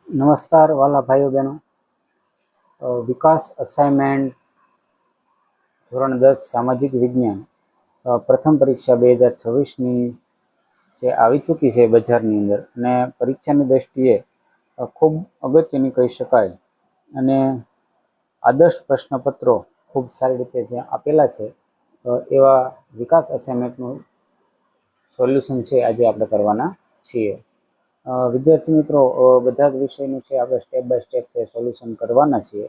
નમસ્કાર વાલા ભાઈઓ બહેનો, વિકાસ અસાઇનમેન્ટ ધોરણ 10 સામાજિક વિજ્ઞાન પ્રથમ પરીક્ષા 2026ની જે આવી ચૂકી છે બજારની અંદર, અને પરીક્ષાની દ્રષ્ટિએ ખૂબ અગત્યની કહી શકાય. અને આદર્શ પ્રશ્નપત્રો ખૂબ સારી રીતે જ્યાં આપેલા છે, એવા વિકાસ અસાઇનમેન્ટનું સોલ્યુશન છે આજે આપણે કરવાના છીએ. વિદ્યાર્થી મિત્રો, બધા જ વિષયનું છે આપણે સ્ટેપ બાય સ્ટેપ છે સોલ્યુશન કરવાના છીએ,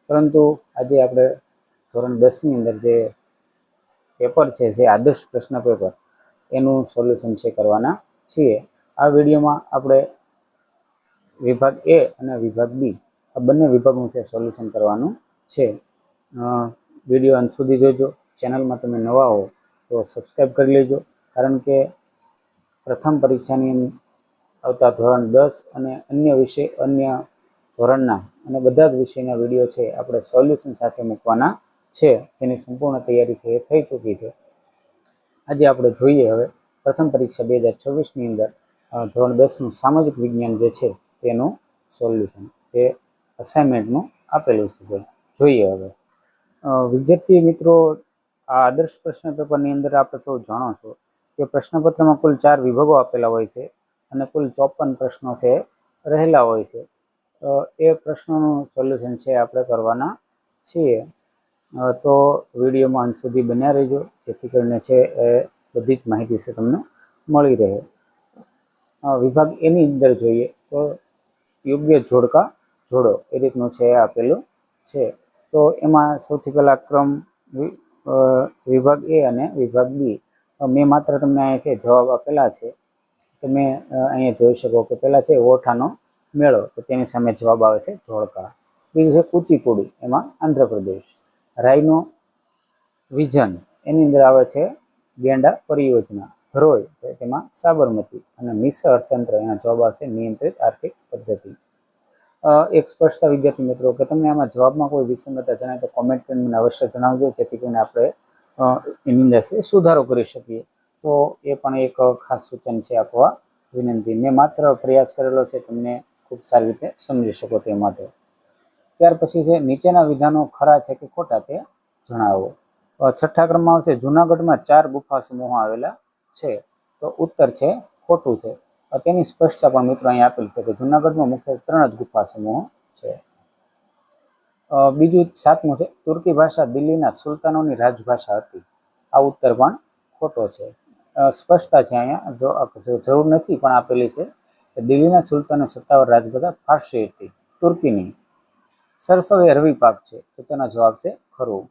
પરંતુ આજે આપણે ધોરણ 10ની અંદર જે પેપર છે, જે આદર્શ પ્રશ્ન પેપર, એનું સોલ્યુશન છે કરવાના છીએ. આ વિડીયોમાં આપણે વિભાગ એ અને વિભાગ બી, આ બંને વિભાગનું છે સોલ્યુશન કરવાનું છે. વિડીયો અંત સુધી જોજો. ચેનલમાં તમે નવા હો તો સબસ્ક્રાઈબ કરી લેજો, કારણ કે પ્રથમ પરીક્ષાની આવતા ધોરણ 10 અને અન્ય ધોરણના અને બધા જ વિષયના વિડીયો છે આપણે સોલ્યુશન સાથે મૂકવાના છે. તેની સંપૂર્ણ તૈયારી છે એ થઈ ચૂકી છે. આજે આપણે જોઈએ હવે પ્રથમ પરીક્ષા 2026ની અંદર ધોરણ 10નું સામાજિક વિજ્ઞાન જે છે તેનું સોલ્યુશન, જે અસાઇનમેન્ટનું આપેલું છે. જોઈએ હવે. વિદ્યાર્થી મિત્રો, આ આદર્શ પ્રશ્ન પેપરની અંદર આપણે સૌ જાણો છો કે પ્રશ્નપત્રમાં કુલ 4 વિભાગો આપેલા હોય છે અને કુલ 54 પ્રશ્નો છે રહેલા હોય છે. એ પ્રશ્નોનું સોલ્યુશન છે આપણે કરવાના છીએ. તો વિડીયોમાં અંત સુધી બન્યા રહેજો, જેથી કરીને છે એ બધી જ માહિતી છે તમને મળી રહે. વિભાગ એની અંદર જોઈએ તો યોગ્ય જોડકા જોડો, એ રીતનું છે આપેલું છે. તો એમાં સૌથી પહેલાં ક્રમ વિભાગ એ અને વિભાગ બી. મેં માત્ર તમને અહીંયા છે જવાબ આપેલા છે. તમે અહીંયા જોઈ શકો કે પહેલાં છે ઓઠાનો મેળો, તો તેની સામે જવાબ આવે છે ધોળકા. બીજું છે કુચીપુડી, એમાં આંધ્રપ્રદેશ. રાયનો વિઝન, એની અંદર આવે છે ગેંડા પરિયોજના. ધરોઈ, તેમાં સાબરમતી. અને મિશ્ર અર્થતંત્ર, એના જવાબ આવશે નિયંત્રિત આર્થિક પદ્ધતિ. એક સ્પષ્ટતા વિદ્યાર્થી મિત્રો, કે તમને આમાં જવાબમાં કોઈ વિસંગતતા જણાય તો કોમેન્ટ કરીને મને અવશ્ય જણાવજો, જેથી કરીને આપણે એની અંદર સુધારો કરી શકીએ. તો એ પણ એક ખાસ સૂચન છે આપવા વિનંતી. મેં માત્ર પ્રયાસ કરેલો છે તમને ખૂબ સારી રીતે સમજી શકો તે માટે. ત્યાર પછી છે નીચેના વિધાનો ખરા છે કે ખોટા તે જણાવો. છઠ્ઠા ક્રમમાં આવશે જૂનાગઢમાં 4 ગુફા સમૂહો આવેલા છે. તો ઉત્તર છે ખોટું છે. તેની સ્પષ્ટતા પણ મિત્રો અહીં આપેલ છે કે જૂનાગઢમાં મુખ્ય 3 જ ગુફા સમૂહો છે. બીજું 7મું છે તુર્કી ભાષા દિલ્હીના સુલતાનોની રાજભાષા હતી. આ ઉત્તર પણ ખોટો છે. સ્પષ્ટતા છે અહીંયા, જરૂર નથી પણ આપેલી છે કે દિલ્હીના સુલતાનો સત્તાવાર રાજભાષા ફારસી હતી, તુર્કીની. સરસવ એ રવિ પાક છે, તો તેનો જવાબ છે ખરું.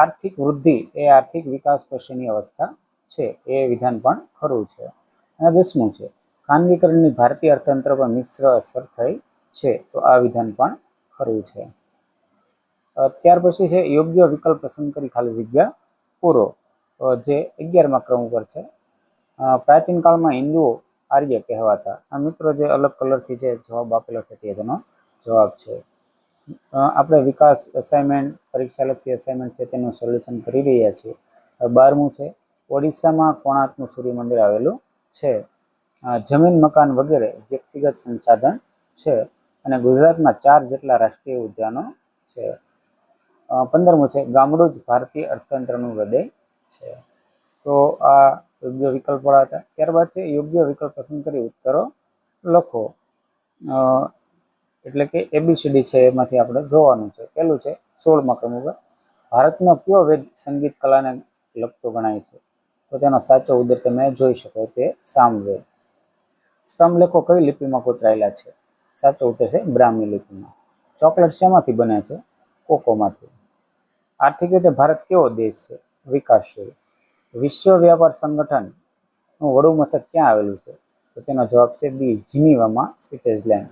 આર્થિક વૃદ્ધિ એ આર્થિક વિકાસ પછીની અવસ્થા છે, એ વિધાન પણ ખરું છે. અને 10મું છે ખાનગીકરણની ભારતીય અર્થતંત્ર પર મિશ્ર અસર થઈ છે, તો આ વિધાન પણ ખરું છે. ત્યાર પછી છે યોગ્ય વિકલ્પ પસંદ કરી ખાલી જગ્યા પૂરો, જે 11મા ક્રમ ઉપર છે. પ્રાચીન કાળમાં હિન્દુઓ આર્ય કહેવાતા. આ મિત્રો જે અલગ કલરથી જે જવાબ આપેલો છે તેનો જવાબ છે. આપણે વિકાસ અસાઇનમેન્ટ, પરીક્ષાલક્ષી અસાઇનમેન્ટ છે તેનું સોલ્યુશન કરી રહ્યા છીએ. 12મું છે ઓડિશામાં કોણાર્કનું સૂર્ય મંદિર આવેલું છે. જમીન, મકાન વગેરે વ્યક્તિગત સંસાધન છે, અને ગુજરાતમાં 4 જેટલા રાષ્ટ્રીય ઉદ્યાનો છે. 15મું છે ગામડું જ ભારતીય અર્થતંત્રનું હૃદય છે. તો આ યોગ્ય વિકલ્પ વાળા હતા. ત્યારબાદ છે યોગ્ય વિકલ્પ પસંદ કરી ઉત્તરો લખો. એટલે કે ABCD છે એમાંથી આપણે જોવાનું છે. પહેલું છે 16મા ક્રમ ઉપર ભારતનો કયો વેદ સંગીત કલાને લગતો ગણાય છે? તો તેનો સાચો ઉત્તર તમે જોઈ શકો, તે સામવેદ. સ્તંભ લેખો કઈ લિપિમાં કોતરાયેલા છે? સાચો ઉત્તર છે બ્રાહ્મી લિપિમાં. ચોકલેટ શેમાંથી બને છે? કોકોમાંથી. આર્થિક રીતે ભારત કેવો દેશ છે? વિકાસશીલ. વિશ્વ વ્યાપાર સંગઠનનું વડુ મથક ક્યાં આવેલું છે? તો તેનો જવાબ છે બી, જીનીવામાં, સ્વિટ્ઝરલેન્ડ.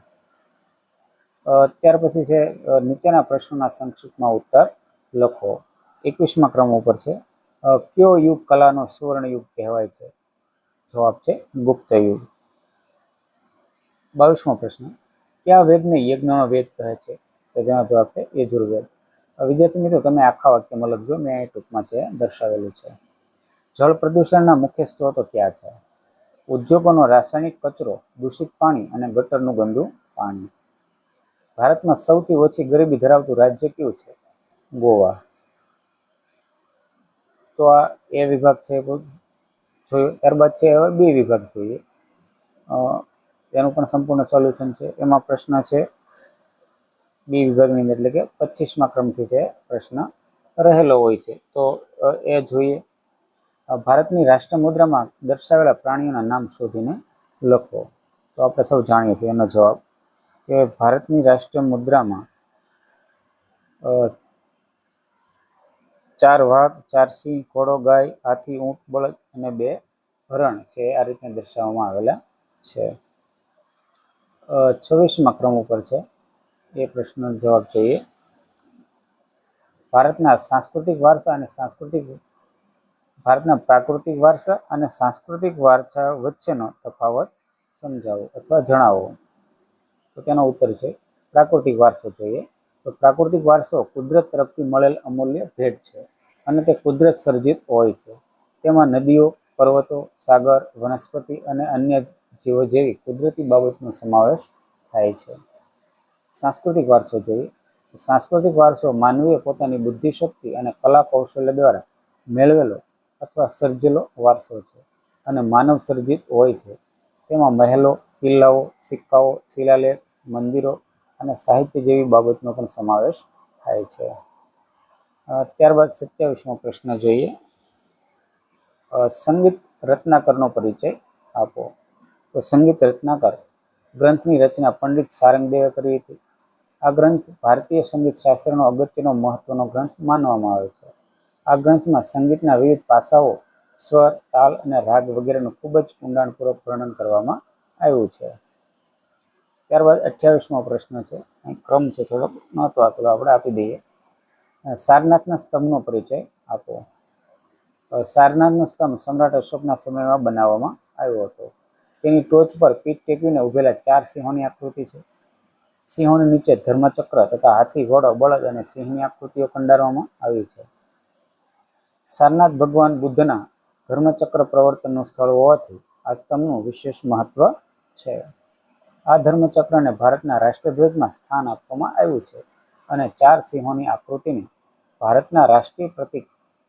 ત્યાર પછી છે નીચેના પ્રશ્નોના સંક્ષિપ્તમાં ઉત્તર લખો. 21મા ક્રમ ઉપર છે કયો યુગ કલાનો સુવર્ણ યુગ કહેવાય છે? જવાબ છે ગુપ્ત યુગ. 22મો પ્રશ્ન કયા વેદને યજ્ઞનો વેદ કહે છે? તો તેનો જવાબ છે યજુર્વેદ. વિદ્યાર્થી મિત્રો, તમે આખા વાક્યમાં લખજો, મેં ટૂંકમાં છે દર્શાવેલું છે. જળ પ્રદૂષણના મુખ્ય સ્ત્રોતો ક્યાં છે? ઉદ્યોગોનો રાસાયણિક કચરો, દૂષિત પાણી અને ગટરનું ગંદુ પાણી. ભારતમાં સૌથી ઓછી ગરીબી ધરાવતું રાજ્ય કયું છે? ગોવા. તો આ એ વિભાગ છે જોયું. ત્યારબાદ છે હવે બી વિભાગ જોઈએ. તેનું પણ સંપૂર્ણ સોલ્યુશન છે. એમાં પ્રશ્ન છે બી વિભાગની અંદર, એટલે કે 25મા ક્રમથી છે પ્રશ્ન રહેલો હોય છે. તો એ જોઈએ. ભારતની રાષ્ટ્ર મુદ્રામાં દર્શાવેલા પ્રાણીઓના નામ શોધીને લખો. તો આપણે સૌ જાણીએ છીએ એનો જવાબ કે ભારતની રાષ્ટ્ર મુદ્રામાં 4 વાઘ, 4 સિંહ, ઘોડો, ગાય, હાથી, ઊંટ, બળદ અને 2 હરણ છે. આ રીતે દર્શાવવામાં આવેલા છે. 26મા ક્રમ ઉપર છે એ પ્રશ્નનો જવાબ જોઈએ. ભારતના પ્રાકૃતિક વારસા અને સાંસ્કૃતિક વારસા વચ્ચેનો તફાવત સમજાવો અથવા જણાવો. તો તેનો ઉત્તર છે પ્રાકૃતિક વારસો જોઈએ. તો પ્રાકૃતિક વારસો કુદરત તરફથી મળેલ અમૂલ્ય ભેટ છે અને તે કુદરત સર્જિત હોય છે. તેમાં નદીઓ, પર્વતો, સાગર, વનસ્પતિ અને અન્ય જીવો જેવી કુદરતી બાબતનો સમાવેશ થાય છે. સાંસ્કૃતિક વારસો જોઈએ. સાંસ્કૃતિક વારસો માનવીએ પોતાની બુદ્ધિશક્તિ અને કલા કૌશલ્ય દ્વારા મેળવેલો અથવા સર્જેલો વારસો છે અને માનવ સર્જિત હોય છે. તેમાં મહેલો, કિલ્લાઓ, સિક્કાઓ, શિલાલેખ, મંદિરો અને સાહિત્ય જેવી બાબતનો પણ સમાવેશ થાય છે. ત્યારબાદ 27મો પ્રશ્ન જોઈએ. સંગીત રત્નાકરનો પરિચય આપો. તો સંગીત રત્નાકર ગ્રંથની રચના પંડિત સારંગદેવે કરી હતી. આ ગ્રંથ ભારતીય સંગીત શાસ્ત્રનો અગત્યનો મહત્વનો ગ્રંથ માનવામાં આવે છે. આ ગ્રંથમાં સંગીતના વિવિધ પાસાઓ, સ્વર, તાલ અને રાગ વગેરેનું ખૂબ જ ઊંડાણપૂર્વક વર્ણન કરવામાં આવ્યું છે. ત્યારબાદ 28મો પ્રશ્ન છે. ક્રમ છે થોડોક નહોતો આપેલો, આપણે આપી દઈએ. સારનાથના સ્તંભનો પરિચય આપો. સારનાથનો સ્તંભ સમ્રાટ અશોકના સમયમાં બનાવવામાં આવ્યો હતો. તેની ટોચ પર પીઠ ટેકવીને ઉભેલા 4 સિંહોની આકૃતિ છે. સિંહોની નીચે ધર્મચક્ર તથા હાથી, ઘોડો, બળદ અને સિંહની આકૃતિઓ કંડારવામાં આવી છે. સારનાથ ભગવાન બુદ્ધના ધર્મચક્ર પ્રવર્તનનું સ્થળ હોવાથી આ સ્તંભનું વિશેષ મહત્વ છે. આ ધર્મચક્રને ભારતના રાષ્ટ્રધ્વજમાં સ્થાન આપવામાં આવ્યું છે અને 4 સિંહોની આકૃતિને ભારતના રાષ્ટ્રીય પ્રતીક,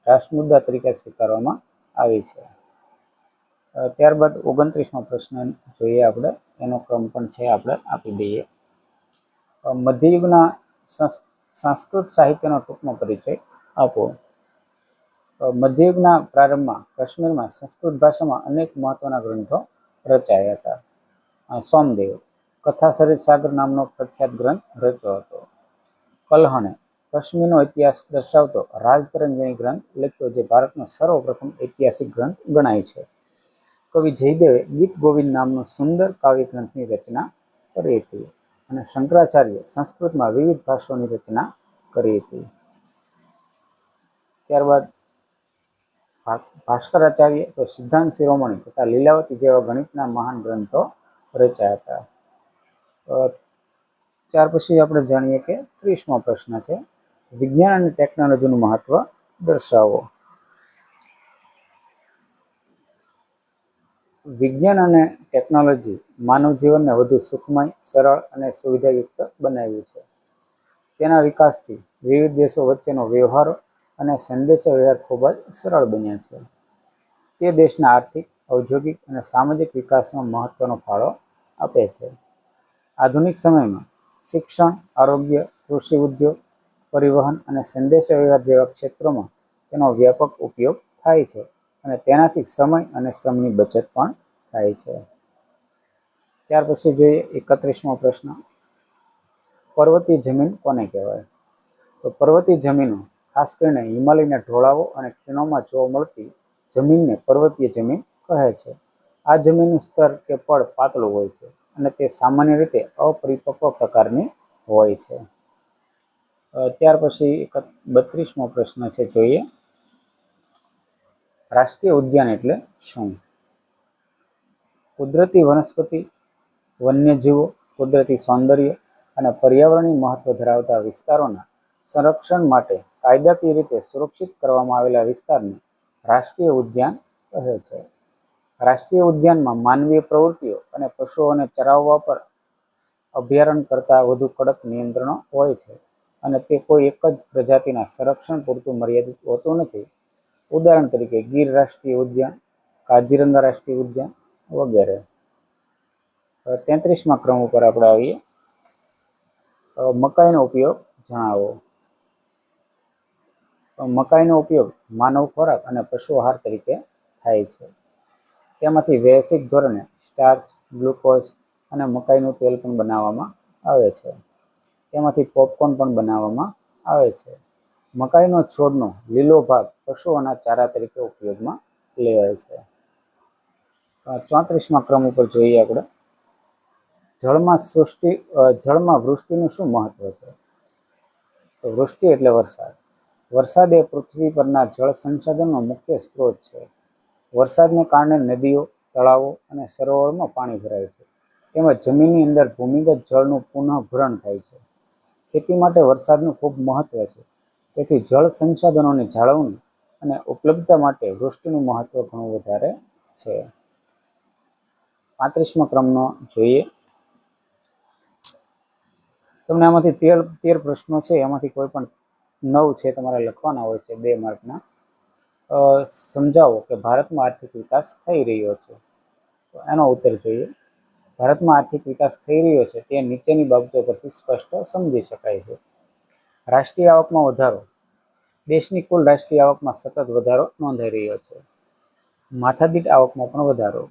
રાષ્ટ્રમુદ્રા તરીકે સ્વીકારવામાં આવી છે. ત્યારબાદ 29મો પ્રશ્ન જોઈએ આપણે. એનો ક્રમ પણ છે આપણે આપી દઈએ. મધ્યયુગના સંસ્કૃત સાહિત્યનો ટૂંકનો પરિચય આપો. મધ્યયુગના પ્રારંભમાં કાશ્મીરમાં સંસ્કૃત ભાષામાં અનેક મહત્વના ગ્રંથો રચાયા હતા. સોમદેવ કથાસરિત સાગર નામનો પ્રખ્યાત ગ્રંથ રચ્યો હતો. કલ્હણે કાશ્મીરનો ઇતિહાસ દર્શાવતો રાજતરંગીણી ગ્રંથ લખ્યો, જે ભારતનો સર્વપ્રથમ ઐતિહાસિક ગ્રંથ ગણાય છે. કવિ જયદેવે ગીત ગોવિંદ નામનો સુંદર કાવ્ય ગ્રંથની રચના કરી હતી અને શંકરાચાર્ય સંસ્કૃતમાં વિવિધ ભાષાઓની રચના કરી હતી. ત્યારબાદ ભાસ્કરાચાર્ય તો સિદ્ધાંત શિરોમણી તથા લીલાવતી જેવા ગણિતના મહાન ગ્રંથો રચ્યા હતા. ત્યાર પછી આપણે જાણીએ કે 30મો પ્રશ્ન છે. વિજ્ઞાન અને ટેકનોલોજીનું મહત્વ દર્શાવો. વિજ્ઞાન અને ટેકનોલોજી માનવ જીવનને વધુ સુખમય, સરળ અને સુવિધાયુક્ત બનાવ્યું છે. તેના વિકાસથી વિવિધ દેશો વચ્ચેનો વ્યવહારો અને સંદેશાવ્યવહાર ખૂબ જ સરળ બન્યા છે. તે દેશના આર્થિક, ઔદ્યોગિક અને સામાજિક વિકાસમાં મહત્વનો ફાળો આપે છે. આધુનિક સમયમાં શિક્ષણ, આરોગ્ય, કૃષિ ઉદ્યોગ, પરિવહન અને સંદેશાવ્યવહાર જેવા ક્ષેત્રોમાં તેનો વ્યાપક ઉપયોગ થાય છે અને તેનાથી સમય અને શ્રમની બચત પણ થાય છે. ત્યાર પછી જોઈએ 31મો પ્રશ્ન. પર્વતીય જમીન કોને કહેવાય? તો પર્વતીય જમીનો ખાસ કરીને હિમાલયના ઢોળાવો અને ખીણોમાં જોવા મળતી જમીનને પર્વતીય જમીન કહે છે. આ જમીનનું સ્તર કે પડ પાતળું હોય છે અને તે સામાન્ય રીતે અપરિપક્વ પ્રકારની હોય છે. ત્યાર પછી 32મો પ્રશ્ન છે જોઈએ. રાષ્ટ્રીય ઉદ્યાન એટલે શું? કુદરતી વનસ્પતિ, વન્યજીવો, કુદરતી સૌંદર્ય અને પર્યાવરણીય મહત્વ ધરાવતા વિસ્તારોના સંરક્ષણ માટે કાયદાકીય રીતે સુરક્ષિત કરવામાં આવેલા વિસ્તારને રાષ્ટ્રીય ઉદ્યાન કહે છે. રાષ્ટ્રીય ઉદ્યાનમાં માનવીય પ્રવૃત્તિઓ અને પશુઓને ચરાવવા પર અભયારણ્ય કરતાં વધુ કડક નિયંત્રણો હોય છે અને તે કોઈ એક જ પ્રજાતિના સંરક્ષણ પૂરતું મર્યાદિત હોતું નથી. ઉદાહરણ તરીકે ગીર રાષ્ટ્રીય ઉદ્યાન, કાઝીરંગા રાષ્ટ્રીય ઉદ્યાન વગેરે. 33મા ક્રમ ઉપર આપણે આવીએ. મકાઈનો ઉપયોગ જણાવો. મકાઈનો ઉપયોગ માનવ ખોરાક અને પશુ આહાર તરીકે થાય છે. તેમાંથી વૈશ્વિક ધોરણે સ્ટાર્ચ, ગ્લુકોઝ અને મકાઈનું તેલ પણ બનાવવામાં આવે છે. તેમાંથી પોપકોર્ન પણ બનાવવામાં આવે છે. મકાઈનો છોડનો લીલો ભાગ પશુઓના ચારા તરીકે ઉપયોગમાં લેવાય છે. 34મા ક્રમ ઉપર જોઈએ આપણે. જળમાં વૃષ્ટિનું શું મહત્વ છે? તો વૃષ્ટિ એટલે વરસાદ. વરસાદ એ પૃથ્વી પરના જળ સંસાધનનો મુખ્ય સ્ત્રોત છે. વરસાદને કારણે નદીઓ, તળાવો અને સરોવરોમાં પાણી ભરાય છે. તેમજ જમીનની અંદર ભૂમિગત જળનું પુનઃભરણ થાય છે. ખેતી માટે વરસાદનું ખૂબ મહત્વ છે. તેથી જળ સંસાધનોની જાળવણી અને ઉપલબ્ધતા માટે વૃષ્ટિનું મહત્વ ઘણું વધારે છે. 35મા ક્રમનો જોઈએ. તમને આમાંથી 13 પ્રશ્નો છે, એમાંથી કોઈ પણ 9 છે તમારે લખવાના હોય છે 2 માર્કના. સમજાવો કે ભારતમાં આર્થિક વિકાસ થઈ રહ્યો છે. તો એનો ઉત્તર જોઈએ. ભારતમાં આર્થિક વિકાસ થઈ રહ્યો છે તે નીચેની બાબતો પરથી સ્પષ્ટ સમજી શકાય છે. રાષ્ટ્રીય આવકમાં વધારો. દેશની કુલ રાષ્ટ્રીય આવકમાં સતત વધારો નોંધાઈ રહ્યો છે. માથાદીઠ આવકમાં પણ વધારો.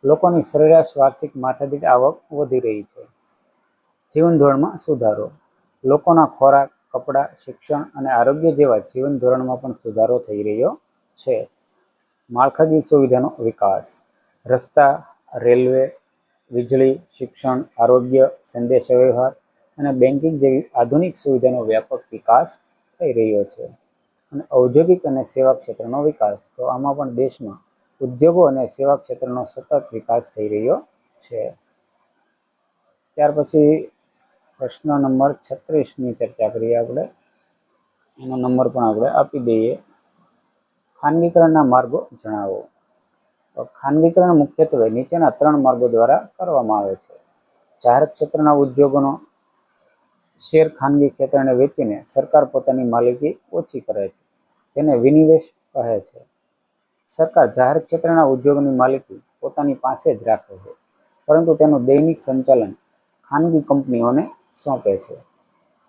લોકોની સરેરાશ વાર્ષિક માથાદીઠ આવક વધી રહી છે. જીવન ધોરણમાં સુધારો. લોકોના ખોરાક, કપડાં, શિક્ષણ અને આરોગ્ય જેવા જીવન ધોરણમાં પણ સુધારો થઈ રહ્યો છે. માળખાકીય સુવિધાનો વિકાસ. રસ્તા, રેલવે, વીજળી, શિક્ષણ, આરોગ્ય, સંદેશાવ્યવહાર અને બેન્કિંગ જેવી આધુનિક સુવિધાનો વ્યાપક વિકાસ થઈ રહ્યો છે. અને ઔદ્યોગિક અને સેવા ક્ષેત્રનો વિકાસ. તો આમાં પણ દેશમાં ઉદ્યોગો અને સેવા ક્ષેત્રનો સતત વિકાસ થઈ રહ્યો છે. ત્યાર પછી પ્રશ્ન નંબર 36ની ચર્ચા કરીએ આપણે. એનો નંબર પણ આપણે આપી દઈએ. ખાનગીકરણના માર્ગો જણાવો. તો ખાનગીકરણ મુખ્યત્વે નીચેના 3 માર્ગો દ્વારા કરવામાં આવે છે. જાહેર ક્ષેત્રના ઉદ્યોગોનો શેર ખાનગી ક્ષેત્રને વેચીને સરકાર પોતાની માલિકી ઓછી કરે છે, જેને વિનિવેશ કહે છે. સરકાર જાહેર ક્ષેત્રના ઉદ્યોગોની માલિકી પોતાની પાસે જ રાખે છે, પરંતુ તેનું દૈનિક સંચાલન ખાનગી કંપનીઓને સોંપે છે.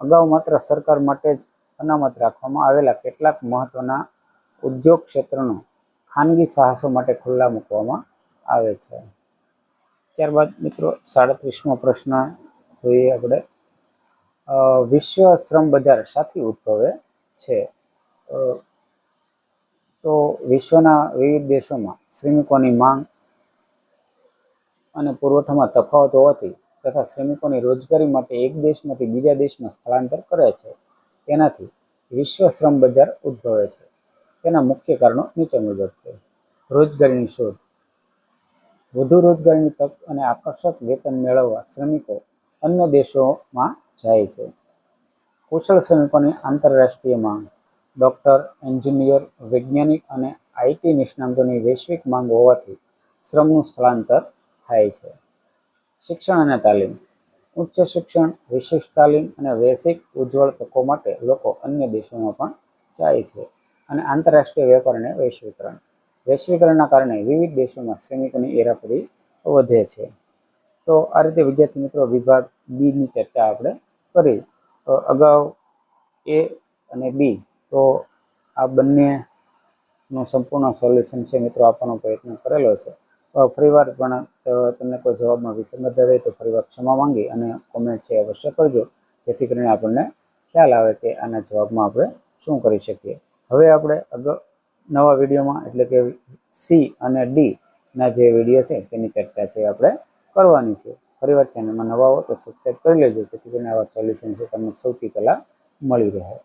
અગાઉ માત્ર સરકાર માટે જ અનામત રાખવામાં આવેલા કેટલાક મહત્વના ઉદ્યોગ ક્ષેત્રનો ખાનગી સાહસો માટે ખુલ્લા મૂકવામાં આવે છે. ત્યારબાદ મિત્રો 37મો પ્રશ્ન જોઈએ આપણે. વિશ્વ શ્રમ બજાર શાથી ઉદ્ભવે છે? તો વિશ્વના વિવિધ દેશોમાં શ્રમિકોની માંગ અને પુરવઠામાં તફાવત હોવાથી તથા શ્રમિકોની રોજગારી માટે એક દેશમાંથી બીજા દેશમાં સ્થળાંતર કરે છે, તેનાથી વિશ્વ શ્રમ બજાર ઉદ્ભવે છે. તેના મુખ્ય કારણો નીચે મુજબ છે. રોજગારીની શોધ. વધુ રોજગારીની તક અને આકર્ષક વેતન મેળવવા શ્રમિકો અન્ય દેશોમાં જાય છે. કુશળ શ્રમિકોની આંતરરાષ્ટ્રીય માંગ. ડોક્ટર, એન્જિનિયર, વૈજ્ઞાનિક અને આઈટી નિષ્ણાતોની વૈશ્વિક માંગ હોવાથી શ્રમનું સ્થળાંતર થાય છે. શિક્ષણ અને તાલીમ. ઉચ્ચ શિક્ષણ, વિશિષ્ટ તાલીમ અને વૈશ્વિક ઉજ્જવળ તકો માટે લોકો અન્ય દેશોમાં પણ જાય છે. અને આંતરરાષ્ટ્રીય વેપાર અને વૈશ્વિકરણ. વૈશ્વિકરણના કારણે વિવિધ દેશોમાં શ્રમિકોની હેરાફેરી વધે છે. તો આ રીતે વિદ્યાર્થી મિત્રો વિભાગ બીની ચર્ચા આપણે કરી. તો અગાઉ એ અને બી, તો આ બંનેનું સંપૂર્ણ સોલ્યુશન છે મિત્રો આપવાનો પ્રયત્ન કરેલો છે. ફરીવાર પણ તમને કોઈ જવાબમાં વિસંગતતા રહે તો ફરીવાર ક્ષમા માંગી અને કોમેન્ટ છે અવશ્ય કરજો, જેથી કરીને આપણને ખ્યાલ આવે કે આના જવાબમાં આપણે શું કરી શકીએ. હવે આપણે નવા વિડીયોમાં એટલે કે સી અને ડી ના જે વિડીયો છે તેની ચર્ચા છે આપણે કરવાની છે. ફરીવાર ચેનલમાં નવા હો તો સબસ્ક્રાઈબ કરી લેજો, જેથી કરીને આવા સોલ્યુશન છે તમને સૌથી પહેલાં મળી રહે.